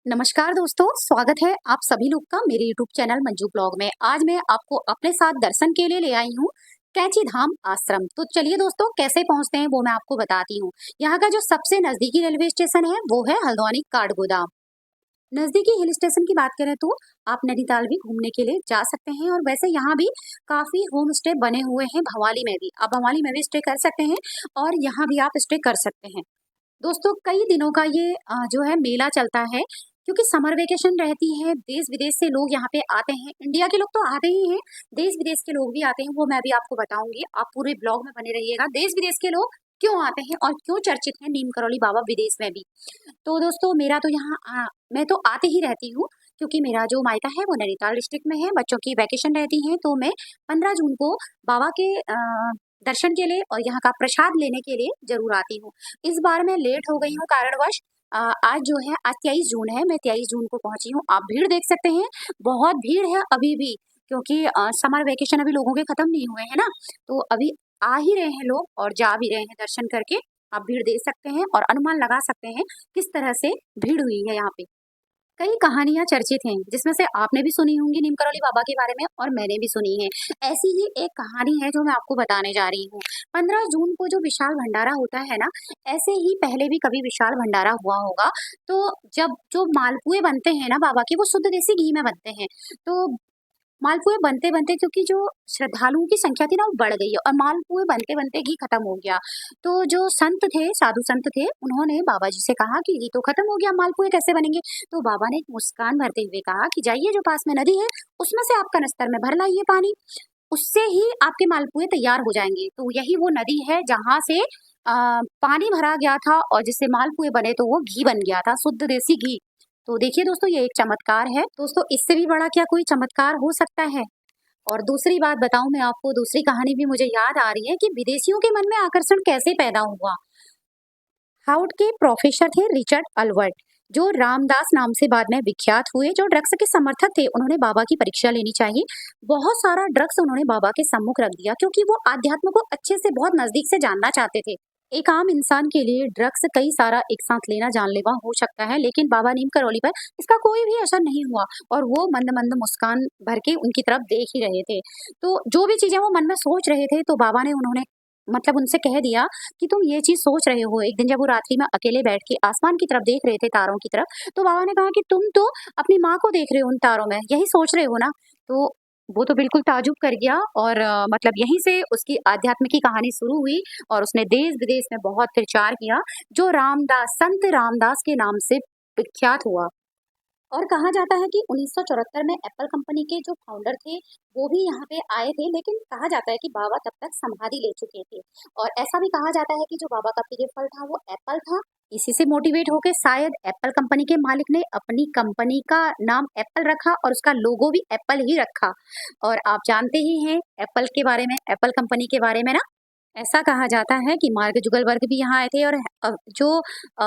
नमस्कार दोस्तों, स्वागत है आप सभी लोग का मेरे YouTube चैनल मंजू ब्लॉग में। आज मैं आपको अपने साथ दर्शन के लिए ले आई हूँ कैंची धाम आश्रम। तो चलिए दोस्तों, कैसे पहुंचते हैं वो मैं आपको बताती हूँ। यहाँ का जो सबसे नजदीकी रेलवे स्टेशन है वो है हल्द्वानी काठगोदाम। नजदीकी हिल स्टेशन की बात करें तो आप नैनीताल भी घूमने के लिए जा सकते हैं, और वैसे यहाँ भी काफी होम स्टे बने हुए हैं। भवाली में भी आप भवाली में भी स्टे कर सकते हैं, और यहाँ भी आप स्टे कर सकते हैं। दोस्तों, कई दिनों का ये जो है मेला चलता है, क्योंकि समर वेकेशन रहती है। देश विदेश से लोग यहाँ पे आते हैं। इंडिया के लोग तो आते ही हैं, देश विदेश के लोग भी आते हैं, वो मैं भी आपको बताऊंगी। आप पूरे ब्लॉग में बने रहिएगा। देश विदेश के लोग क्यों आते हैं और क्यों चर्चित है नीम करौली बाबा विदेश में भी। तो दोस्तों, मेरा तो यहाँ मैं तो आते ही रहती हूँ, क्योंकि मेरा जो मायका है वो नैनीताल डिस्ट्रिक्ट में है। बच्चों की वैकेशन रहती है तो मैं 15 जून को बाबा के दर्शन के लिए और यहाँ का प्रसाद लेने के लिए जरूर आती हूँ। इस बार मैं लेट हो गई हूँ कारणवश। आज जो है, आज 23 जून है, मैं 23 जून को पहुंची हूँ। आप भीड़ देख सकते हैं, बहुत भीड़ है अभी भी, क्योंकि समर वेकेशन अभी लोगों के खत्म नहीं हुए हैं ना। तो अभी आ ही रहे हैं लोग और जा भी रहे हैं दर्शन करके। आप भीड़ देख सकते हैं और अनुमान लगा सकते हैं किस तरह से भीड़ हुई है यहाँ पे। कई कहानियां चर्चित हैं, जिसमें से आपने भी सुनी होंगी नीम करौली बाबा के बारे में, और मैंने भी सुनी है। ऐसी ही एक कहानी है जो मैं आपको बताने जा रही हूँ। 15 जून को जो विशाल भंडारा होता है ना, ऐसे ही पहले भी कभी विशाल भंडारा हुआ होगा। तो जब जो मालपुए बनते हैं ना बाबा के, वो शुद्ध देसी घी में बनते हैं। तो मालपुए बनते बनते, क्योंकि जो श्रद्धालुओं की संख्या थी ना वो बढ़ गई है, और मालपुए बनते बनते घी खत्म हो गया। तो जो संत थे, साधु संत थे, उन्होंने बाबा जी से कहा कि घी तो खत्म हो गया, मालपुए कैसे बनेंगे। तो बाबा ने एक मुस्कान भरते हुए कहा कि जाइए, जो पास में नदी है उसमें से आप कनस्तर में भर लाइए पानी, उससे ही आपके मालपुए तैयार हो जाएंगे। तो यही वो नदी है जहाँ से पानी भरा गया था, और जिससे मालपुए बने तो वो घी बन गया था, शुद्ध देसी घी। तो देखिए दोस्तों, ये एक चमत्कार है। दोस्तों, इससे भी बड़ा क्या कोई चमत्कार हो सकता है। और दूसरी बात बताऊं मैं आपको, दूसरी कहानी भी मुझे याद आ रही है कि विदेशियों के मन में आकर्षण कैसे पैदा हुआ। हार्वर्ड के प्रोफेसर थे रिचर्ड अल्बर्ट, जो रामदास नाम से बाद में विख्यात हुए, जो ड्रग्स के समर्थक थे। उन्होंने बाबा की परीक्षा लेनी चाहिए। बहुत सारा ड्रग्स उन्होंने बाबा के सम्मुख रख दिया, क्योंकि वो आध्यात्म को अच्छे से बहुत नजदीक से जानना चाहते थे। एक आम इंसान के लिए ड्रग्स कई सारा एक साथ लेना जानलेवा हो सकता है, लेकिन बाबा नीम करौली पर इसका कोई भी असर नहीं हुआ, और वो मंद मंद मुस्कान भर के उनकी तरफ देख ही रहे थे। तो जो भी चीजें वो मन में सोच रहे थे, तो बाबा ने उन्होंने मतलब उनसे कह दिया कि तुम ये चीज सोच रहे हो। एक दिन जब वो रात्रि में अकेले बैठ के आसमान की तरफ देख रहे थे, तारों की तरफ, तो बाबा ने कहा कि तुम तो अपनी माँ को देख रहे हो उन तारों में, यही सोच रहे हो ना। तो वो तो बिल्कुल ताजुब कर गया, और मतलब यहीं से उसकी आध्यात्म की कहानी शुरू हुई, और उसने देश विदेश में बहुत प्रचार किया, जो रामदास, संत रामदास के नाम से विख्यात हुआ। और कहा जाता है कि 1974 में एप्पल कंपनी के जो फाउंडर थे वो भी यहाँ पे आए थे, लेकिन कहा जाता है कि बाबा तब तक समाधि ले चुके थे। और ऐसा भी कहा जाता है कि जो बाबा का प्रिय फल था वो एप्पल था। इसी से मोटिवेट होकर शायद एप्पल कंपनी के मालिक ने अपनी कंपनी का नाम एप्पल रखा, और उसका लोगो भी एप्पल ही रखा। और आप जानते ही हैं एप्पल के बारे में, एप्पल कंपनी के बारे में ना। ऐसा कहा जाता है कि मार्क जुगलबर्ग भी यहाँ आए थे, और जो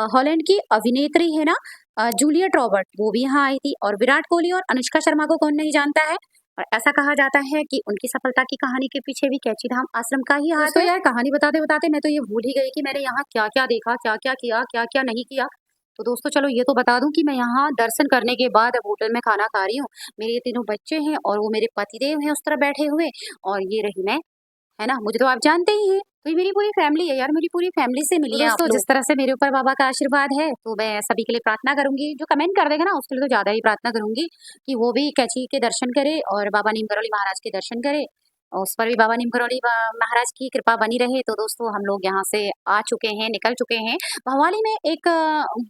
हॉलैंड की अभिनेत्री है ना, जूलियट रॉबर्ट, वो भी यहाँ आई थी। और विराट कोहली और अनुष्का शर्मा को कौन नहीं जानता है। और ऐसा कहा जाता है कि उनकी सफलता की कहानी के पीछे भी कैची धाम आश्रम का ही हाथ है। यार, कहानी बताते बताते मैं तो ये भूल ही गई कि मैंने यहाँ क्या क्या देखा, क्या क्या किया, क्या क्या नहीं किया। तो दोस्तों, चलो ये तो बता दूं कि मैं यहाँ दर्शन करने के बाद अब होटल में खाना खा रही हूँ। मेरे तीनों बच्चे हैं, और वो मेरे पतिदेव हैं उस तरफ बैठे हुए, और ये रही मैं, है ना। मुझे तो आप जानते ही हैं, तो ये मेरी पूरी फैमिली है यार, मेरी पूरी फैमिली से मिली है आप लोग। जिस तरह से मेरे ऊपर बाबा का आशीर्वाद है, तो मैं सभी के लिए प्रार्थना करूंगी। जो कमेंट कर देगा ना, उसके लिए तो ज्यादा ही प्रार्थना करूंगी कि वो भी कैची के दर्शन करे और बाबा नीम करौली महाराज के दर्शन करे, और उस पर भी बाबा नीम करौली महाराज की कृपा बनी रहे। तो दोस्तों, हम लोग यहाँ से आ चुके हैं, निकल चुके हैं। भवाली में एक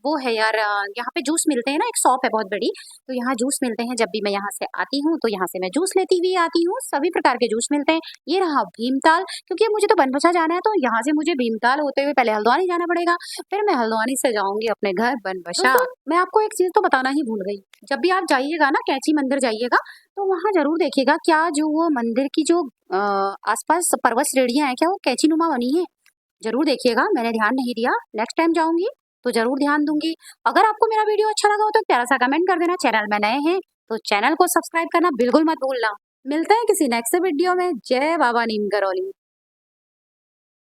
वो है यार, यहाँ पे जूस मिलते हैं ना, एक शॉप है बहुत बड़ी, तो यहाँ जूस मिलते हैं। जब भी मैं यहाँ से आती हूँ तो यहाँ से मैं जूस लेती हुई आती हूँ। सभी प्रकार के जूस मिलते हैं। ये रहा भीमताल, क्योंकि मुझे तो बनबसा जाना है, तो यहाँ से मुझे भीमताल होते हुए पहले हल्द्वानी जाना पड़ेगा, फिर मैं हल्द्वानी से जाऊंगी अपने घर बनबसा। मैं आपको एक चीज तो बताना ही भूल गई, जब भी आप जाइएगा ना कैची मंदिर जाइएगा, तो वहां जरूर देखिएगा क्या जो वो मंदिर की जो आसपास पर्वत श्रेणियां हैं, क्या वो कैची नुमा बनी है। जरूर देखिएगा, मैंने ध्यान नहीं दिया, नेक्स्ट टाइम जाऊंगी तो जरूर ध्यान दूंगी। अगर आपको मेरा वीडियो अच्छा लगा हो तो प्यारा सा कमेंट कर देना। चैनल में नए हैं तो चैनल को सब्सक्राइब करना बिल्कुल मत भूलना। मिलते हैं किसी नेक्स्ट वीडियो में। जय बाबा नीम करौली।